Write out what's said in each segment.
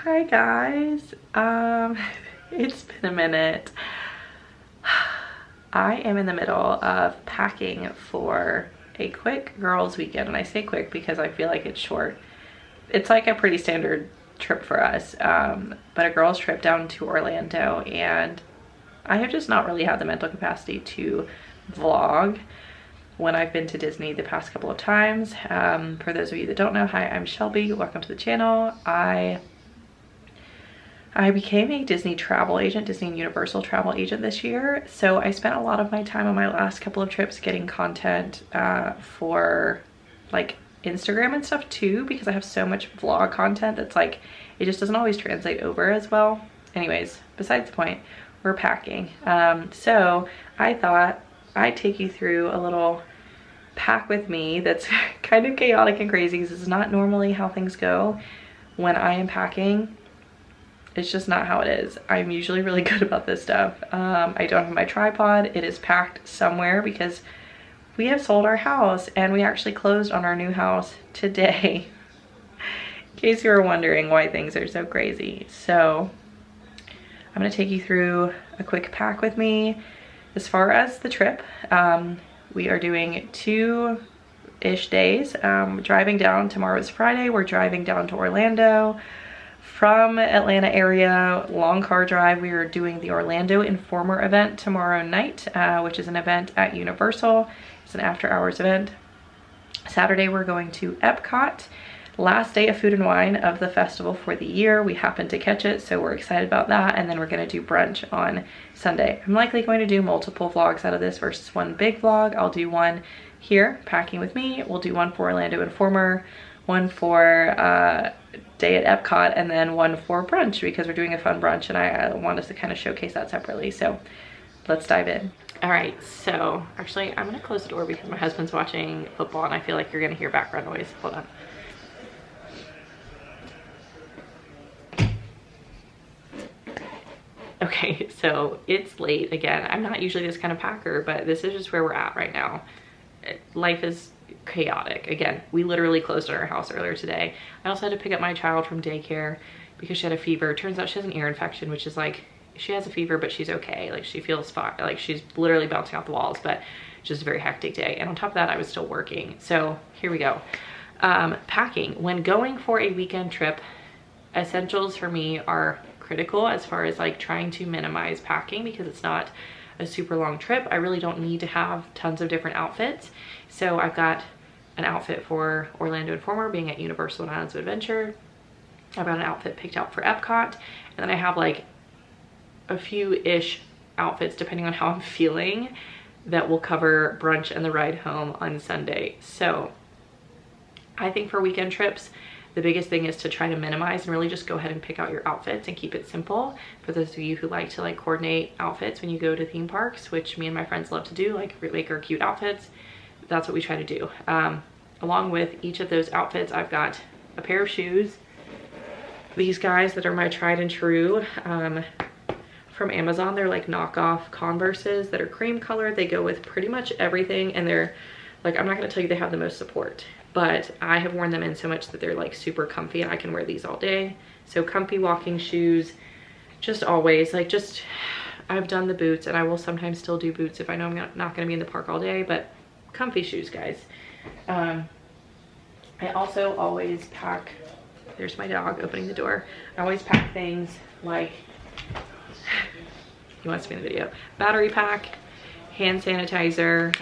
Hi guys. It's been a minute. I am in the middle of packing for a quick girls weekend, and I say quick because I feel like it's short. It's like a pretty standard trip for us, but a girls trip down to Orlando, and I have just not really had the mental capacity to vlog when I've been to Disney the past couple of times. For those of you that don't know, hi, I'm Shelby. Welcome to the channel. I became a Disney travel agent, Disney and Universal travel agent this year. So I spent a lot of my time on my last couple of trips getting content for like Instagram and stuff too, because I have so much vlog content that's like, it just doesn't always translate over as well. Anyways, besides the point, we're packing. So I thought I'd take you through a little pack with me that's kind of chaotic and crazy, because this is not normally how things go when I am packing. It's just not how it is. I'm usually really good about this stuff. I don't have my tripod. It is packed somewhere because we have sold our house and we actually closed on our new house today. In case you were wondering why things are so crazy. So I'm gonna take you through a quick pack with me. As far as the trip, we are doing 2-ish days. Driving down, tomorrow is Friday. We're driving down to Orlando. From Atlanta area, long car drive. We are doing the Orlando Informer event tomorrow night, which is an event at Universal. It's an after hours event. Saturday, we're going to Epcot. Last day of food and wine of the festival for the year. We happened to catch it, so we're excited about that. And then we're gonna do brunch on Sunday. I'm likely going to do multiple vlogs out of this versus one big vlog. I'll do one here, packing with me. We'll do one for Orlando Informer, one for day at Epcot, and then one for brunch because we're doing a fun brunch, and I want us to kind of showcase that separately. So let's dive in. All right, so actually I'm gonna close the door because my husband's watching football and I feel like you're gonna hear background noise. Hold on. Okay, so it's late again. I'm not usually this kind of packer, but this is just where we're at right now. Life is chaotic. Again, we literally closed our house earlier today. I also had to pick up my child from daycare because she had a fever. Turns out she has an ear infection, which is like, she has a fever, but she's okay. Like, she feels fine. Like, she's literally bouncing off the walls, but just a very hectic day. And on top of that, I was still working. So here we go. Packing. When going for a weekend trip, essentials for me are critical as far as like trying to minimize packing because it's not a super long trip. I really don't need to have tons of different outfits. So I've got an outfit for Orlando Informer, being at Universal and Islands of Adventure. I've got an outfit picked out for Epcot. And then I have like a few-ish outfits, depending on how I'm feeling, that will cover brunch and the ride home on Sunday. So I think for weekend trips, the biggest thing is to try to minimize and really just go ahead and pick out your outfits and keep it simple. For those of you who like to like coordinate outfits when you go to theme parks, which me and my friends love to do, like make our cute outfits, that's what we try to do. Along with each of those outfits, I've got a pair of shoes. These guys that are my tried and true from Amazon. They're like knockoff Converses that are cream colored. They go with pretty much everything, and they're like, I'm not gonna tell you they have the most support, but I have worn them in so much that they're like super comfy, and I can wear these all day. So comfy walking shoes, just always, like, just, I've done the boots, and I will sometimes still do boots if I know I'm not gonna be in the park all day, but comfy shoes, guys. I also always pack, there's my dog opening the door. I always pack things like, he wants to be in the video, battery pack, hand sanitizer,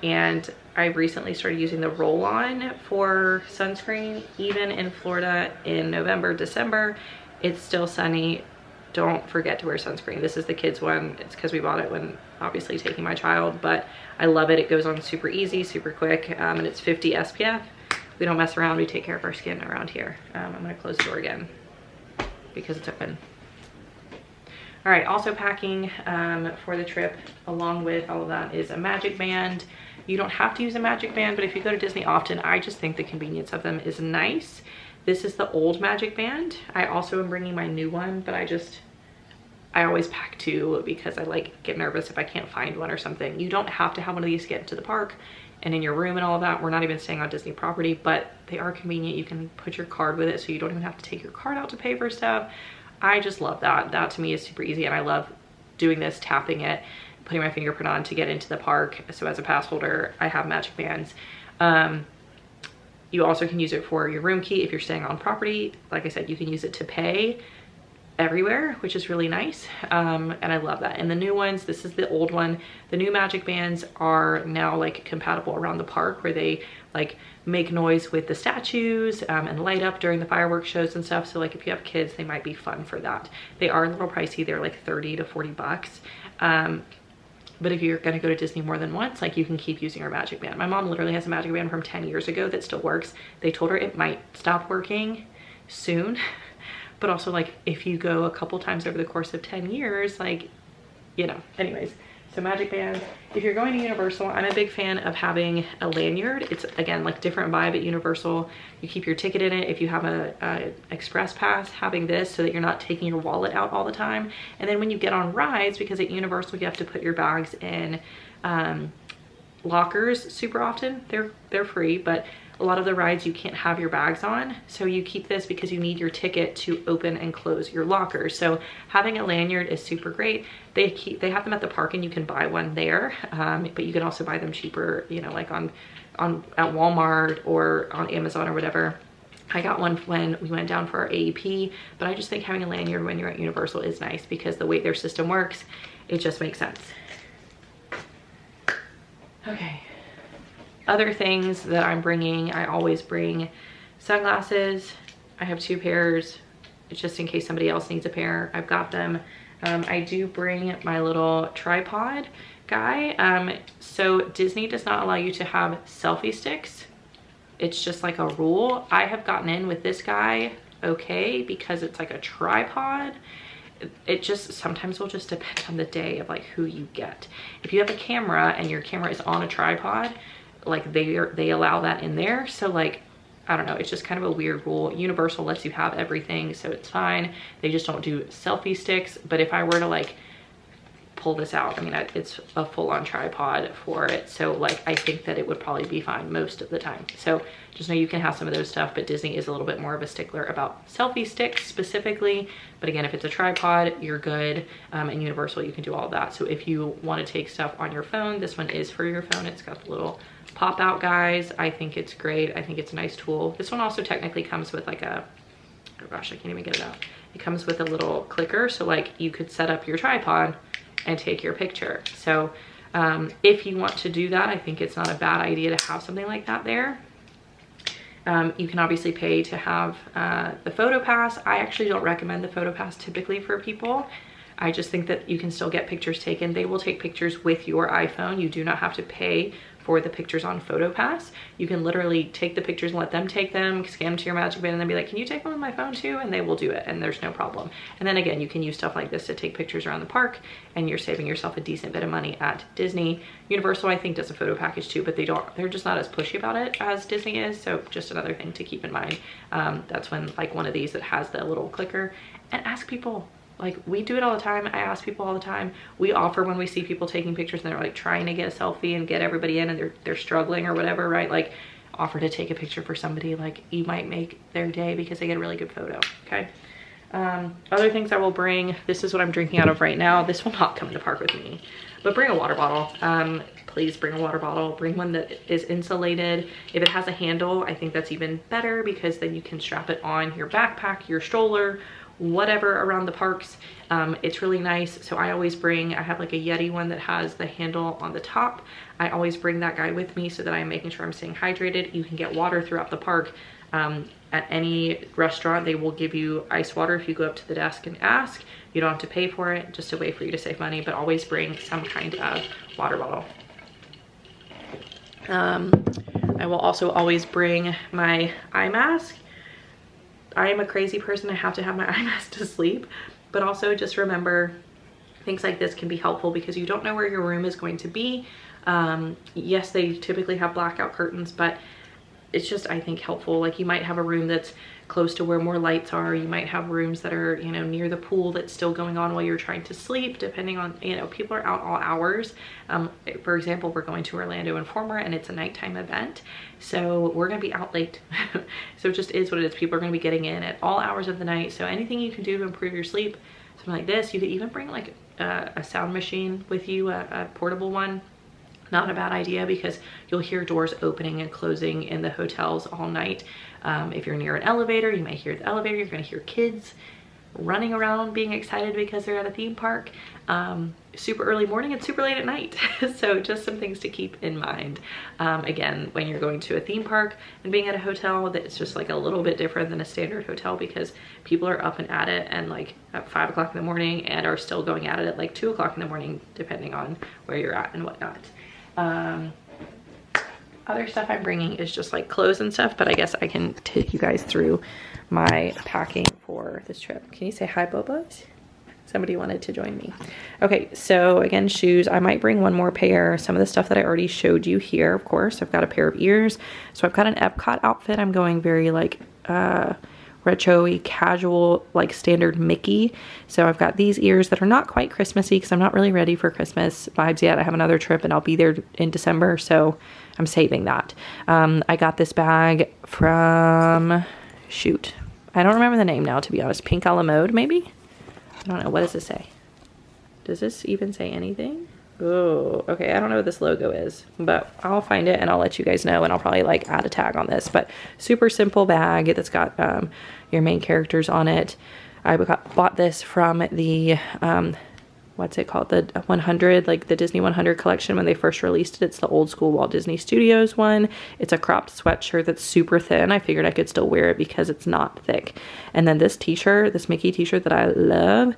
and I recently started using the roll-on for sunscreen. Even in Florida in November, December, it's still sunny. Don't forget to wear sunscreen. This is the kids one. It's because we bought it when obviously taking my child, but I love it. It goes on super easy, super quick, and it's 50 SPF. We don't mess around. We take care of our skin around here. I'm gonna close the door again because it's open. All right, also packing for the trip along with all of that is a magic band. You don't have to use a magic band, but if you go to Disney often, I just think the convenience of them is nice. This is the old magic band. I also am bringing my new one, but I always pack two because I like get nervous if I can't find one or something. You don't have to have one of these to get into the park, and in your room and all of that. We're not even staying on Disney property, but they are convenient. You can put your card with it, so you don't even have to take your card out to pay for stuff. I just love that. That to me is super easy, and I love doing this, tapping it, putting my fingerprint on to get into the park. So as a pass holder, I have Magic Bands. You also can use it for your room key if you're staying on property. Like I said, you can use it to pay everywhere, which is really nice. And I love that. And the new ones, this is the old one. The new Magic Bands are now like compatible around the park, where they like make noise with the statues and light up during the fireworks shows and stuff. So like if you have kids, they might be fun for that. They are a little pricey. They're like 30 to 40 bucks. But if you're gonna go to Disney more than once, like you can keep using your Magic Band. My mom literally has a Magic Band from 10 years ago that still works. They told her it might stop working soon. But also like if you go a couple times over the course of 10 years, like, you know, anyways. So Magic Bands. If you're going to Universal, I'm a big fan of having a lanyard. It's again like different vibe at Universal. You keep your ticket in it. If you have a express pass, having this so that you're not taking your wallet out all the time. And then when you get on rides, because at Universal you have to put your bags in lockers super often. They're free, but a lot of the rides you can't have your bags on, so you keep this because you need your ticket to open and close your lockers. So having a lanyard is super great. They have them at the park and you can buy one there, but you can also buy them cheaper, you know, like at Walmart or on Amazon or whatever. I got one when we went down for our AEP, but I just think having a lanyard when you're at Universal is nice because the way their system works, it just makes sense. Okay. Other things that I'm bringing, I always bring sunglasses. I have 2 pairs, just in case somebody else needs a pair. I've got them. I do bring my little tripod guy. So Disney does not allow you to have selfie sticks. It's just like a rule. I have gotten in with this guy, okay, because it's like a tripod. It just sometimes will just depend on the day of like who you get. If you have a camera and your camera is on a tripod, like they allow that in there. So like, I don't know, it's just kind of a weird rule. Universal lets you have everything, so it's fine. They just don't do selfie sticks. But if I were to like pull this out, I mean, it's a full-on tripod for it. So like, I think that it would probably be fine most of the time. So just know you can have some of those stuff, but Disney is a little bit more of a stickler about selfie sticks specifically. But again, if it's a tripod, you're good. And Universal, you can do all that. So if you want to take stuff on your phone, this one is for your phone. It's got the little pop out guys. I think it's great. I think it's a nice tool. This one also technically comes with like a, oh gosh, I can't even get it out. It comes with a little clicker. So like you could set up your tripod and take your picture. So if you want to do that, I think it's not a bad idea to have something like that there. You can obviously pay to have the photo pass. I actually don't recommend the photo pass typically for people. I just think that you can still get pictures taken. They will take pictures with your iPhone. You do not have to pay for the pictures on PhotoPass. You can literally take the pictures and let them take them, scan them to your Magic Band, and then be like, can you take one with my phone too? And they will do it, and there's no problem. And then again, you can use stuff like this to take pictures around the park, and you're saving yourself a decent bit of money at Disney. Universal, I think, does a photo package too, but they're just not as pushy about it as Disney is, so just another thing to keep in mind. That's when, like, one of these that has the little clicker, and ask people. Like, we do it all the time. I ask people all the time. We offer when we see people taking pictures and they're like trying to get a selfie and get everybody in and they're struggling or whatever, right? Like, offer to take a picture for somebody. Like, you might make their day because they get a really good photo, okay? Other things I will bring, this is what I'm drinking out of right now. This will not come in the park with me, but bring a water bottle. Please bring a water bottle. Bring one that is insulated. If it has a handle, I think that's even better because then you can strap it on your backpack, your stroller, whatever around the parks. It's really nice. So I always I have like a Yeti one that has the handle on the top. I always bring that guy with me so that I'm making sure I'm staying hydrated. You can get water throughout the park. At any restaurant, they will give you ice water if you go up to the desk and ask. You don't have to pay for it, just a way for you to save money, but always bring some kind of water bottle. I will also always bring my eye mask. I am a crazy person. I have to have my eye mask to sleep, but also just remember things like this can be helpful because you don't know where your room is going to be. Yes, they typically have blackout curtains, but it's just, I think, helpful. Like you might have a room that's close to where more lights are. You might have rooms that are, you know, near the pool that's still going on while you're trying to sleep, depending on, you know, people are out all hours. For example, we're going to Orlando Informer and it's a nighttime event. So we're going to be out late. So it just is what it is. People are going to be getting in at all hours of the night. So anything you can do to improve your sleep, something like this. You could even bring like a sound machine with you, a portable one. Not a bad idea, because you'll hear doors opening and closing in the hotels all night. If you're near an elevator, you may hear the elevator. You're going to hear kids running around being excited because they're at a theme park. Super early morning and super late at night. So just some things to keep in mind. Again, when you're going to a theme park and being at a hotel, that's just like a little bit different than a standard hotel, because people are up and at it and like at 5 o'clock in the morning and are still going at it at like 2 o'clock in the morning, depending on where you're at and whatnot. Other stuff I'm bringing is just like clothes and stuff, but I guess I can take you guys through my packing for this trip. Can you say hi, Bobos? Somebody wanted to join me. Okay, so again, shoes. I might bring one more pair. Some of the stuff that I already showed you here, of course. I've got a pair of ears. So I've got an Epcot outfit. I'm going very like retro-y, casual, like standard Mickey. So I've got these ears that are not quite Christmassy because I'm not really ready for Christmas vibes yet. I have another trip and I'll be there in December, so I'm saving that. I got this bag from, shoot, I don't remember the name now, to be honest. Pink a la mode, maybe? I don't know. What does this say? Does this even say anything? Oh, okay. I don't know what this logo is, but I'll find it and I'll let you guys know, and I'll probably like add a tag on this. But super simple bag that's got your main characters on it. I bought this from the what's it called, the 100, like the Disney 100 collection when they first released it. It's the old school Walt Disney Studios one. It's a cropped sweatshirt that's super thin. I figured I could still wear it because it's not thick. And then this t-shirt, this Mickey t-shirt that I love,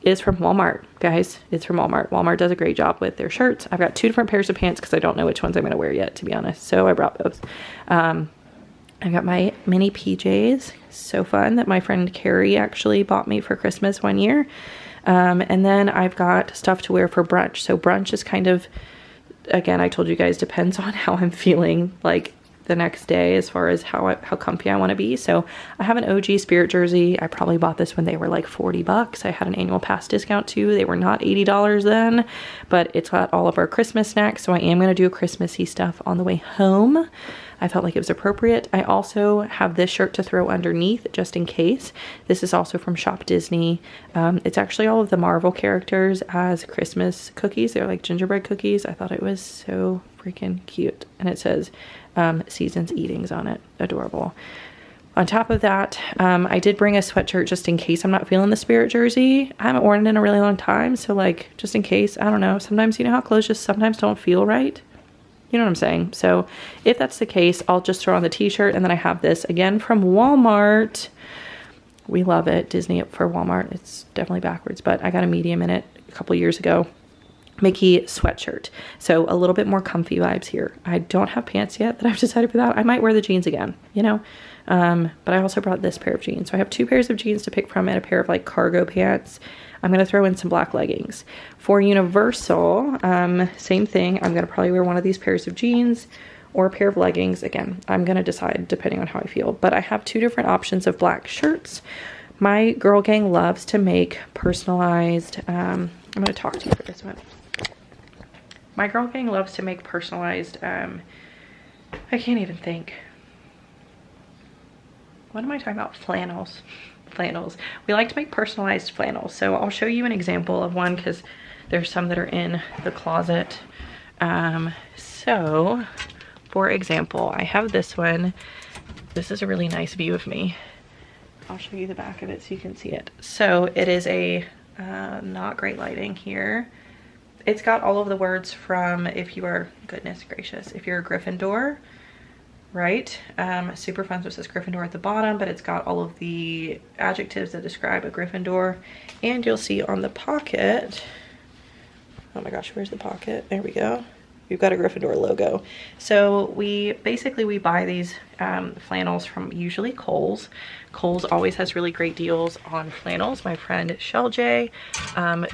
is from Walmart, guys. It's from Walmart. Walmart does a great job with their shirts. I've got 2 different pairs of pants because I don't know which ones I'm going to wear yet, to be honest. So I brought those. I've got my mini PJs. So fun, that my friend Carrie actually bought me for Christmas one year. And then I've got stuff to wear for brunch. So brunch is kind of, again, I told you guys, depends on how I'm feeling like the next day as far as how comfy I want to be. So I have an OG Spirit jersey. I probably bought this when they were like 40 bucks. I had an annual pass discount too. They were not $80 then, but it's got all of our Christmas snacks. So I am going to do Christmassy stuff on the way home. I felt like it was appropriate. I also have this shirt to throw underneath just in case. This is also from Shop Disney. It's actually all of the Marvel characters as Christmas cookies. They're like gingerbread cookies. I thought it was so freaking cute. And it says Seasons Eatings on it. Adorable. On top of that, I did bring a sweatshirt just in case I'm not feeling the Spirit jersey. I haven't worn it in a really long time. So like, just in case, I don't know. Sometimes, you know how clothes just sometimes don't feel right. You know what I'm saying? So if that's the case, I'll just throw on the t-shirt. And then I have this again from Walmart. We love it. Disney for Walmart. It's definitely backwards, but I got a medium in it a couple years ago. Mickey sweatshirt. So a little bit more comfy vibes here. I don't have pants yet that I've decided for that. I might wear the jeans again, you know? But I also brought this pair of jeans. So I have 2 pairs of jeans to pick from and a pair of like cargo pants. I'm going to throw in some black leggings. For Universal, same thing. I'm going to probably wear one of these pairs of jeans or a pair of leggings. Again, I'm going to decide depending on how I feel. But I have 2 different options of black shirts. My girl gang loves to make personalized, I'm going to talk to you for this one. My girl gang loves to make personalized, I can't even think. What am I talking about? Flannels. Flannels. We like to make personalized flannels. So I'll show you an example of one because there's some that are in the closet. So for example, I have this one. This is a really nice view of me. I'll show you the back of it so you can see it. So it is a, not great lighting here. It's got all of the words from if you are, goodness gracious, if you're a Gryffindor, right? Super fun, so it says Gryffindor at the bottom, but it's got all of the adjectives that describe a Gryffindor. And you'll see on the pocket, oh my gosh, where's the pocket? There we go. We've got a Gryffindor logo. So we buy these flannels from usually Kohl's. Kohl's always has really great deals on flannels. My friend Shell J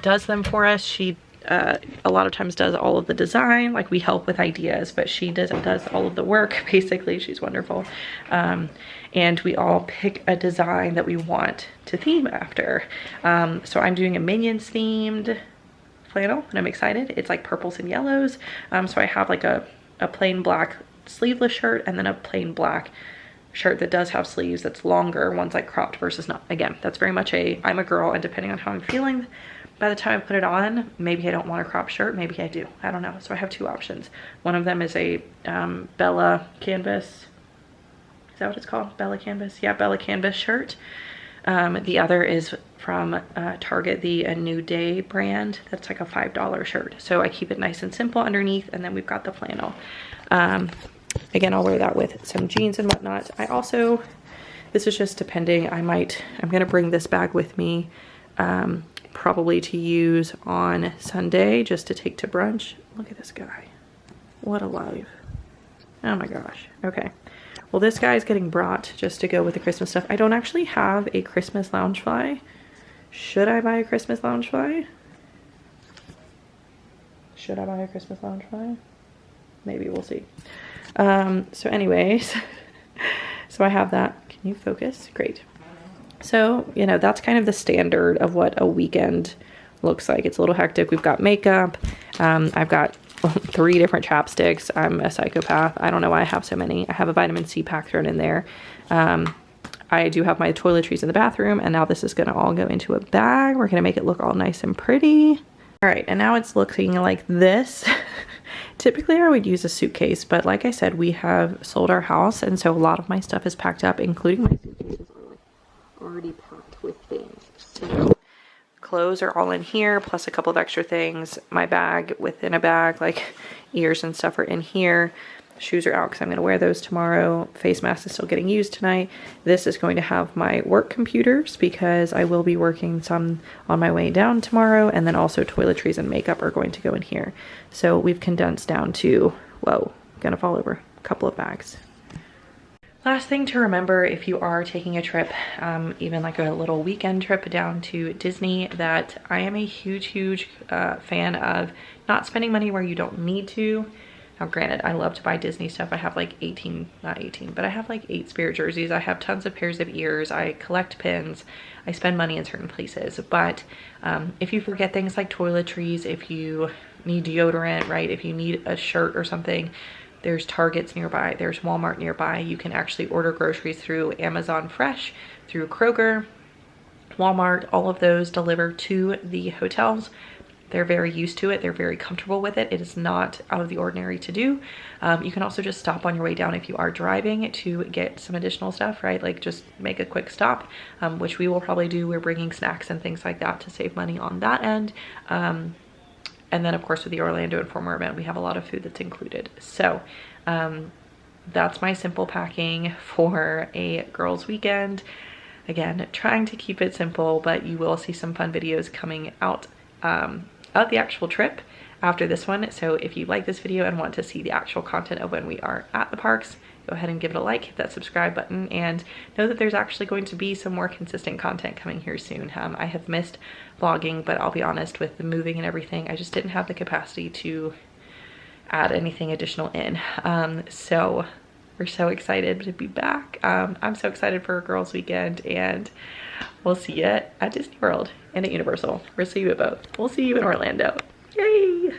does them for us. She a lot of times does all of the design. Like we help with ideas, but she does all of the work. Basically, she's wonderful. And we all pick a design that we want to theme after. So I'm doing a Minions themed flannel and I'm excited. It's like purples and yellows. So I have like a plain black sleeveless shirt and then a plain black shirt that does have sleeves that's longer. One's like cropped versus not. Again, that's very much I'm a girl, and depending on how I'm feeling by the time I put it on, maybe I don't want a cropped shirt, maybe I do, I don't know. So I have two options. One of them is a Bella canvas. Is that what it's called? Bella canvas? Yeah, Bella canvas shirt. The other is from Target, the A New Day brand. That's like a $5 shirt. So I keep it nice and simple underneath, and then we've got the flannel. Again, I'll wear that with some jeans and whatnot. I also, this is just depending, I'm gonna bring this bag with me, probably to use on Sunday, just to take to brunch. Look at this guy. What a life. Oh my gosh. Okay. Well, this guy is getting brought just to go with the Christmas stuff. I don't actually have a Christmas Loungefly. Should I buy a Christmas Loungefly? Should I buy a Christmas Loungefly? Maybe, we'll see. So anyways, so I have that. Can you focus? Great. So, you know, that's kind of the standard of what a weekend looks like. It's a little hectic. We've got makeup. I've got 3 different chapsticks. I'm a psychopath. I don't know why I have so many. I have a vitamin C pack thrown in there. I do have my toiletries in the bathroom, and now this is gonna all go into a bag. We're gonna make it look all nice and pretty. All right, and now it's looking like this. Typically I would use a suitcase, but like I said, we have sold our house, and so a lot of my stuff is packed up, including my suitcases are already packed with things. So clothes are all in here, plus a couple of extra things. My bag within a bag, like ears and stuff, are in here. Shoes are out because I'm going to wear those tomorrow. Face mask is still getting used tonight. This is going to have my work computers because I will be working some on my way down tomorrow, and then also toiletries and makeup are going to go in here. So we've condensed down to, whoa, gonna fall over, a couple of bags. Last thing to remember if you are taking a trip, even like a little weekend trip down to Disney, that I am a huge fan of not spending money where you don't need to. Now granted, I love to buy Disney stuff. I have like not 18, but I have like 8 Spirit jerseys. I have tons of pairs of ears. I collect pins. I spend money in certain places. But if you forget things like toiletries, if you need deodorant, right? If you need a shirt or something, there's Targets nearby. There's Walmart nearby. You can actually order groceries through Amazon Fresh, through Kroger, Walmart. All of those deliver to the hotels. They're very used to it. They're very comfortable with it. It is not out of the ordinary to do. You can also just stop on your way down if you are driving to get some additional stuff, right? Like just make a quick stop, which we will probably do. We're bringing snacks and things like that to save money on that end. And then of course with the Orlando Informer event, we have a lot of food that's included. So that's my simple packing for a girls' weekend. Again, trying to keep it simple, but you will see some fun videos coming out of the actual trip after this one. So if you like this video and want to see the actual content of when we are at the parks, go ahead and give it a like, hit that subscribe button, and know that there's actually going to be some more consistent content coming here soon. I have missed vlogging, but I'll be honest, with the moving and everything, I just didn't have the capacity to add anything additional in. So we're so excited to be back. I'm so excited for a girls' weekend, and we'll see you at Disney World and at Universal. We'll see you at both. We'll see you in Orlando. Yay!